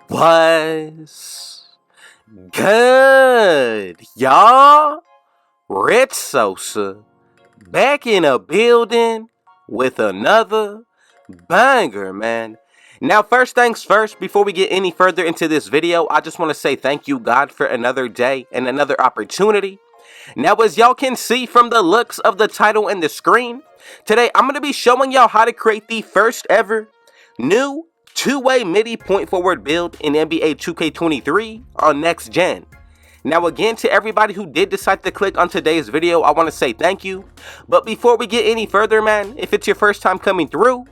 What's good, y'all? Red Sosa back in a building with another banger, man. Now, first things first, before we get any further into this video, I just want to say thank you, God, for another day and another opportunity. Now, as y'all can see from the looks of the title and the screen, today I'm going to be showing y'all how to create the first ever new two-way MIDDY point forward build in NBA 2K23 on next gen. Now again, to everybody who did decide to click on today's video, I want to say thank you. But before we get any further, man, if it's your first time coming through,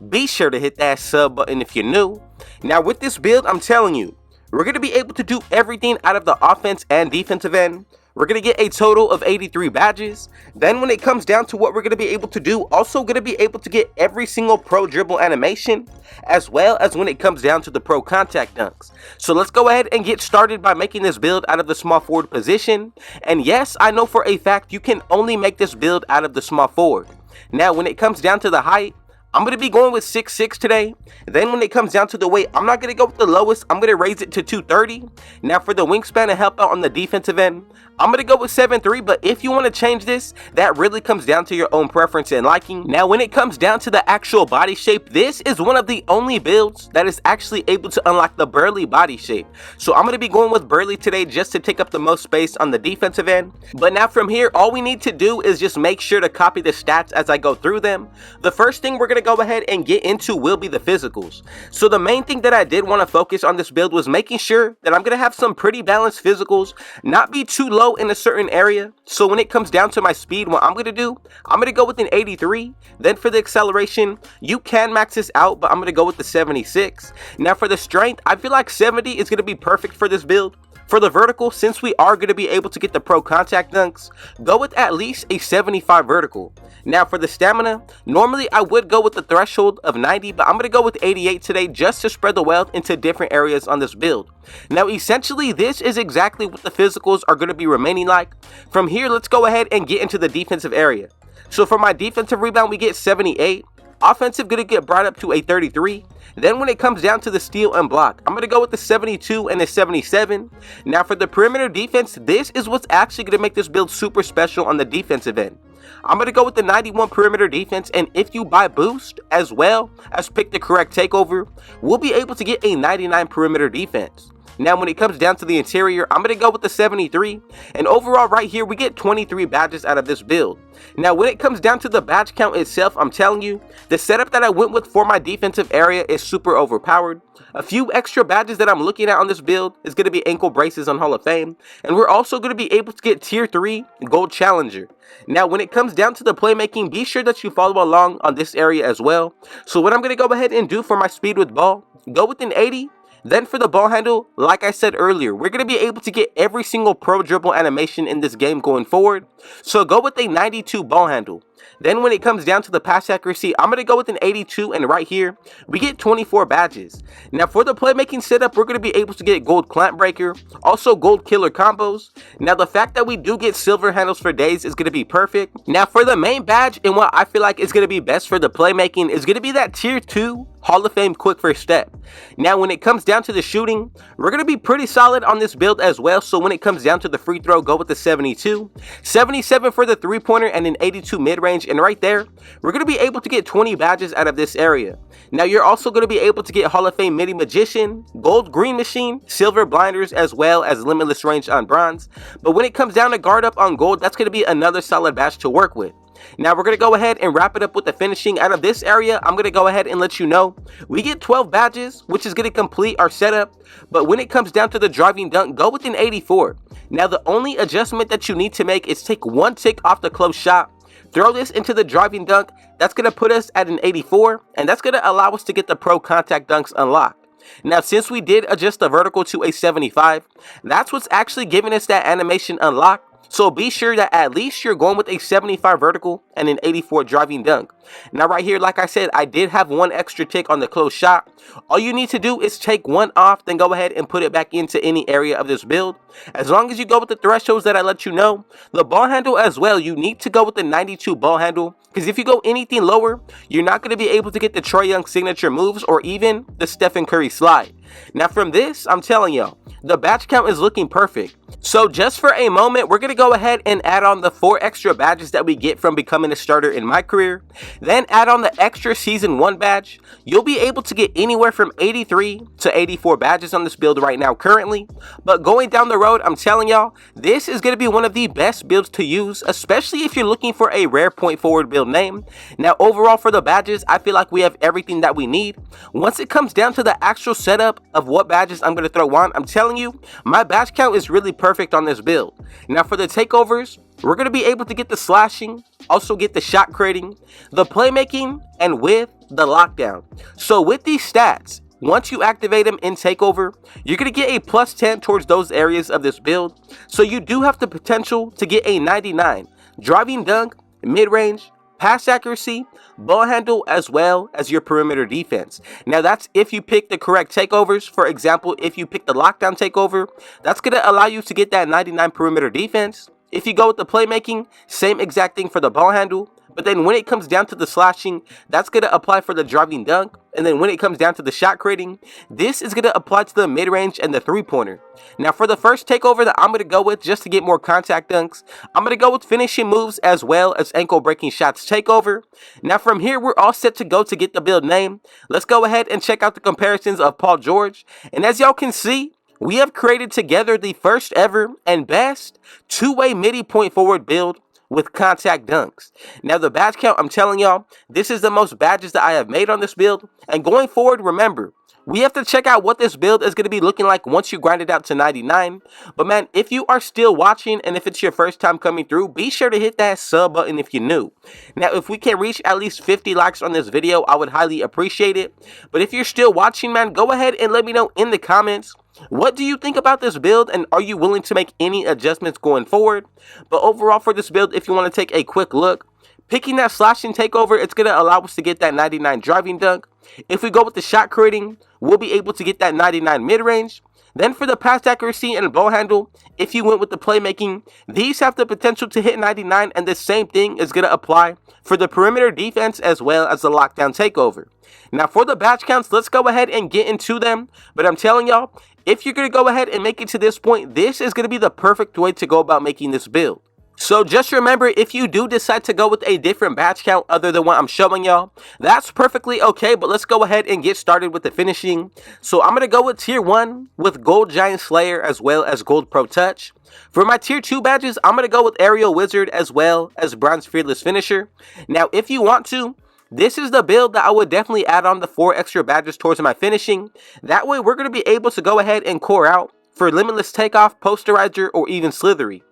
be sure to hit that sub button if you're new. Now with this build, I'm telling you, we're going to be able to do everything out of the offense and defensive end. We're going to get a total of 83 badges. Then when it comes down to what we're going to be able to do, also going to be able to get every single pro dribble animation, as well as when it comes down to the pro contact dunks. So let's go ahead and get started by making this build out of the small forward position. And yes, I know for a fact you can only make this build out of the small forward. Now when it comes down to the height, I'm going to be going with 6'6" today. Then when it comes down to the weight, I'm not going to go with the lowest. I'm going to raise it to 230. Now for the wingspan to help out on the defensive end, I'm going to go with 7'3", but if you want to change this, that really comes down to your own preference and liking. Now when it comes down to the actual body shape, this is one of the only builds that is actually able to unlock the Burly body shape. So I'm going to be going with Burly today just to take up the most space on the defensive end. But now from here, all we need to do is just make sure to copy the stats as I go through them. The first thing we're going to go ahead and get into will be the physicals. So the main thing that I did want to focus on this build was making sure that I'm going to have some pretty balanced physicals, not be too low in a certain area. So when it comes down to my speed, what I'm going to do, I'm going to go with an 83. Then for the acceleration, you can max this out, but I'm going to go with the 76. Now for the strength, I feel like 70 is going to be perfect for this build. For the vertical, since we are going to be able to get the pro contact dunks, go with at least a 75 vertical. Now for the stamina, normally I would go with the threshold of 90, but I'm going to go with 88 today just to spread the wealth into different areas on this build. Now essentially, this is exactly what the physicals are going to be remaining like. From here, let's go ahead and get into the defensive area. So for my defensive rebound, we get 78. Offensive going to get brought up to a 33. Then when it comes down to the steal and block, I'm going to go with the 72 and the 77. Now for the perimeter defense, this is what's actually going to make this build super special on the defensive end. I'm going to go with the 91 perimeter defense, and if you buy boost as well as pick the correct takeover, we'll be able to get a 99 perimeter defense. Now when it comes down to the interior, I'm going to go with the 73, and overall right here we get 23 badges out of this build. Now when it comes down to the badge count itself, I'm telling you, the setup that I went with for my defensive area is super overpowered. A few extra badges that I'm looking at on this build is going to be ankle braces on Hall of Fame, and we're also going to be able to get tier 3 gold challenger. Now when it comes down to the playmaking, be sure that you follow along on this area as well. So what I'm going to go ahead and do for my speed with ball, go with an 80. Then for the ball handle, like I said earlier, we're going to be able to get every single pro dribble animation in this game going forward. So go with a 92 ball handle. Then when it comes down to the pass accuracy, I'm going to go with an 82, and right here, we get 24 badges. Now for the playmaking setup, we're going to be able to get gold clamp breaker, also gold killer combos. Now the fact that we do get silver handles for days is going to be perfect. Now for the main badge, and what I feel like is going to be best for the playmaking is going to be that tier 2 Hall of Fame quick first step. Now when it comes down to the shooting, we're going to be pretty solid on this build as well. So when it comes down to the free throw, go with the 72, 77 for the three-pointer, and an 82 mid-range. And right there, we're going to be able to get 20 badges out of this area. Now you're also going to be able to get Hall of Fame MIDDY Magician, Gold Green Machine, Silver Blinders, as well as Limitless Range on Bronze. But when it comes down to guard up on Gold, that's going to be another solid badge to work with. Now we're going to go ahead and wrap it up with the finishing. Out of this area, I'm going to go ahead and let you know we get 12 badges, which is going to complete our setup. But when it comes down to the driving dunk, go with an 84. Now the only adjustment that you need to make is take one tick off the close shot, throw this into the driving dunk. That's going to put us at an 84, and that's going to allow us to get the pro contact dunks unlocked. Now since we did adjust the vertical to a 75, that's what's actually giving us that animation unlocked. So be sure that at least you're going with a 75 vertical and an 84 driving dunk. Now right here, like I said, I did have one extra tick on the close shot. All you need to do is take one off, then go ahead and put it back into any area of this build. As long as you go with the thresholds that I let you know. The ball handle as well, you need to go with the 92 ball handle, because if you go anything lower, you're not going to be able to get the Trae Young signature moves or even the Stephen Curry slide. Now from this, I'm telling y'all, the badge count is looking perfect. So just for a moment, we're going to go ahead and add on the 4 extra badges that we get from becoming a starter in my career. Then add on the extra season 1 badge. You'll be able to get anywhere from 83 to 84 badges on this build right now currently. But going down the road, I'm telling y'all, this is going to be one of the best builds to use, especially if you're looking for a rare point forward build name. Now overall for the badges, I feel like we have everything that we need. Once it comes down to the actual setup of what badges I'm going to throw on, I'm telling you, my badge count is really perfect on this build. Now for the takeovers, we're going to be able to get the slashing, also get the shot creating, the playmaking, and with the lockdown. So with these stats, once you activate them in takeover, you're going to get a plus 10 towards those areas of this build. So you do have the potential to get a 99 driving dunk, mid-range, pass accuracy, ball handle, as well as your perimeter defense. Now that's if you pick the correct takeovers. For example, if you pick the lockdown takeover, that's going to allow you to get that 99 perimeter defense. If you go with the playmaking, same exact thing for the ball handle. But then when it comes down to the slashing, that's going to apply for the driving dunk. And then when it comes down to the shot creating, this is going to apply to the mid-range and the three-pointer. Now for the first takeover that I'm going to go with, just to get more contact dunks, I'm going to go with finishing moves as well as ankle breaking shots takeover. Now from here, we're all set to go to get the build name. Let's go ahead and check out the comparisons of Paul George. And as y'all can see, we have created together the first ever and best two-way MIDDY point forward build with contact dunks. Now the badge count, I'm telling y'all, this is the most badges that I have made on this build. And going forward, remember, we have to check out what this build is going to be looking like once you grind it out to 99. But man, if you are still watching and if it's your first time coming through, be sure to hit that sub button if you're new. Now, if we can reach at least 50 likes on this video, I would highly appreciate it. But if you're still watching, man, go ahead and let me know in the comments, what do you think about this build, and are you willing to make any adjustments going forward? But overall for this build, if you want to take a quick look, picking that slashing takeover, it's going to allow us to get that 99 driving dunk. If we go with the shot creating, we'll be able to get that 99 mid-range. Then for the pass accuracy and ball handle, if you went with the playmaking, these have the potential to hit 99, and the same thing is going to apply for the perimeter defense as well as the lockdown takeover. Now for the badge counts, let's go ahead and get into them. But I'm telling y'all, if you're going to go ahead and make it to this point, this is going to be the perfect way to go about making this build. So just remember, if you do decide to go with a different badge count other than what I'm showing y'all, that's perfectly okay. But let's go ahead and get started with the finishing. So I'm going to go with tier 1 with Gold Giant Slayer as well as Gold Pro Touch. For my tier 2 badges, I'm going to go with Aerial Wizard as well as Bronze Fearless Finisher. Now if you want to, this is the build that I would definitely add on the 4 extra badges towards my finishing. That way we're going to be able to go ahead and core out for Limitless Takeoff, Posterizer, or even Slithery.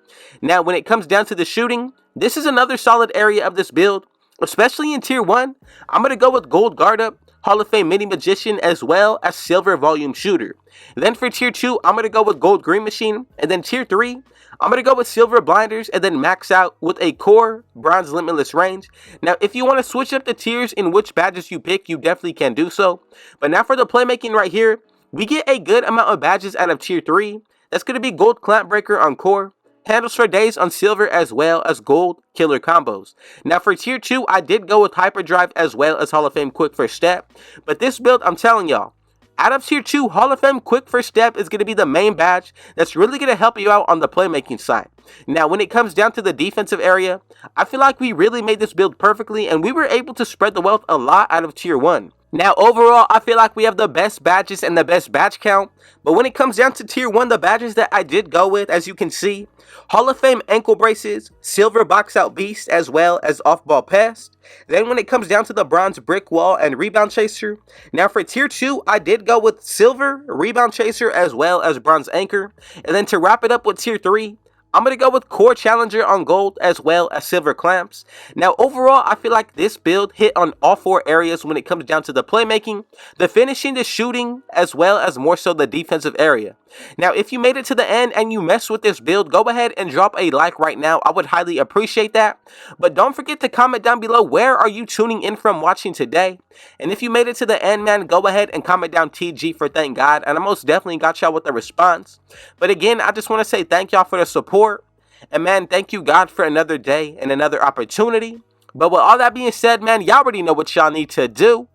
Now when it comes down to the shooting, this is another solid area of this build. Especially in tier 1, I'm going to go with Gold Guard Up, Hall of Fame Mini Magician, as well as Silver Volume Shooter. Then for tier 2, I'm going to go with Gold Green Machine. And then tier 3, I'm going to go with Silver Blinders and then max out with a Core Bronze Limitless Range. Now, if you want to switch up the tiers in which badges you pick, you definitely can do so. But now for the playmaking right here, we get a good amount of badges out of tier 3. That's going to be Gold Clamp Breaker on Core, Handles for Days on Silver, as well as Gold Killer Combos. Now for tier 2, I did go with Hyperdrive as well as Hall of Fame Quick First Step. But this build, I'm telling y'all, out of tier 2, Hall of Fame Quick First Step is going to be the main badge that's really going to help you out on the playmaking side. Now when it comes down to the defensive area, I feel like we really made this build perfectly and we were able to spread the wealth a lot out of tier 1. Now overall, I feel like we have the best badges and the best badge count. But when it comes down to tier 1, the badges that I did go with, as you can see, Hall of Fame Ankle Braces, Silver Box Out Beast, as well as Off-Ball Pest. Then when it comes down to the Bronze Brick Wall and Rebound Chaser, now for tier 2, I did go with Silver Rebound Chaser as well as Bronze Anchor. And then to wrap it up with tier 3, I'm going to go with Core Challenger on gold as well as silver clamps. Now overall, I feel like this build hit on all 4 areas when it comes down to the playmaking, the finishing, the shooting, as well as more so the defensive area. Now if you made it to the end and you messed with this build, go ahead and drop a like right now. I would highly appreciate that. But don't forget to comment down below, where are you tuning in from watching today? And if you made it to the end, man, go ahead and comment down TG for thank God. And I most definitely got y'all with the response. But again, I just want to say thank y'all for the support. And man, thank you God for another day and another opportunity. But with all that being said, man, y'all already know what y'all need to do.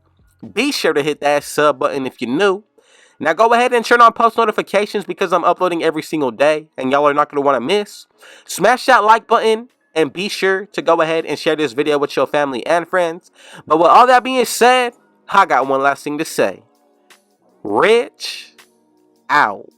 Be sure to hit that sub button if you're new. Now go ahead and turn on post notifications because I'm uploading every single day and y'all are not going to want to miss. Smash that like button and be sure to go ahead and share this video with your family and friends. But with all that being said, I got one last thing to say. Rich out.